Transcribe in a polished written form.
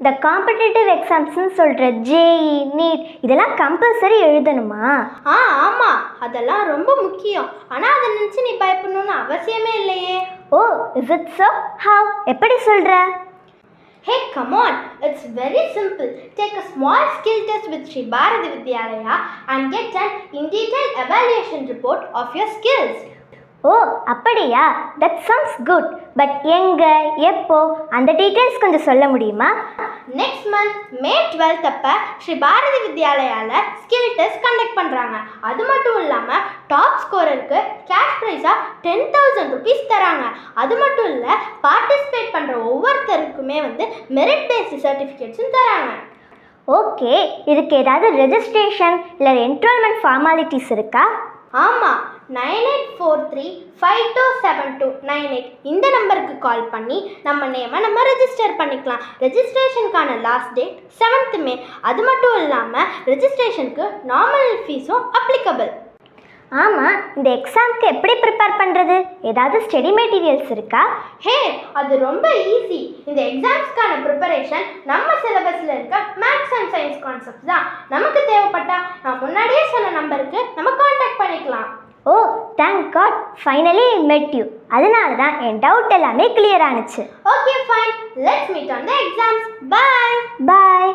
இந்த காம்படிட்டிவ் எக்ஸாம்ஸ்னு சொல்கிற JE NEET இதெல்லாம் கம்பல்சரி எழுதணுமா? ஆமாம், அதெல்லாம் ரொம்ப முக்கியம். ஆனால் அதை நினச்சி நீ பயப்படணும்னு அவசியமே இல்லையே. ஓ, இஸ் இட் ஸோ? ஹவ்? எப்படி சொல்கிற? Hey, come on, it's very simple. Take a small skill test with Sri Bharati Vidyalaya and get an in-detail evaluation report of your skills. ஓ அப்படியா? That sounds good. பட் எங்கே, எப்போ, அந்த details கொஞ்சம் சொல்ல முடியுமா? Next month May 12th அப்போ ஸ்ரீ பாரதி வித்யாலயாவில் skill test conduct பண்ணுறாங்க. அது மட்டும் இல்லாமல் டாப் ஸ்கோரருக்கு கேஷ் ப்ரைஸாக 10,000 rupees தராங்க. அது மட்டும் இல்லை, பார்ட்டிசிபேட் பண்ணுற ஒவ்வொருத்தருக்குமே மெரிட் பேஸ்டு சர்டிஃபிகேட்ஸும் தராங்க. ஓகே, இதுக்கு ஏதாவது ரெஜிஸ்ட்ரேஷன் இல்லை என்ரோல்மெண்ட் ஃபார்மாலிட்டிஸ் இருக்கா? ஆமாம், 9843527298 இந்த நம்பருக்கு கால் பண்ணி நம்ம நேமை ரெஜிஸ்டர் பண்ணிக்கலாம். ரெஜிஸ்ட்ரேஷனுக்கான லாஸ்ட் டேட் 7th May. அது மட்டும் இல்லாமல் ரெஜிஸ்ட்ரேஷனுக்கு நார்மல் ஃபீஸும் அப்ளிகபிள். ஆமாம், இந்த எக்ஸாமுக்கு எப்படி ப்ரிப்பேர் பண்ணுறது? ஏதாவது ஸ்டடி மெட்டீரியல்ஸ் இருக்கா? ஹே, அது ரொம்ப ஈஸி. இந்த எக்ஸாம்ஸ்க்கான ப்ரிப்பரேஷன் நம்ம சிலபஸில் இருக்க மேத்ஸ் அண்ட் சயின்ஸ் கான்செப்ட்ஸ் தான். நமக்கு தேவைப்பட்டா நான் முன்னாடியே சொன்ன நம்பருக்கு நம்ம காண்டாக்ட் பண்ணிக்கலாம். Oh, thank God, finally met you. அதனால தான் என் டவுட் எல்லாமே கிளியர் ஆனிச்சு. Okay, fine. Let's meet on the exams. Bye. Bye.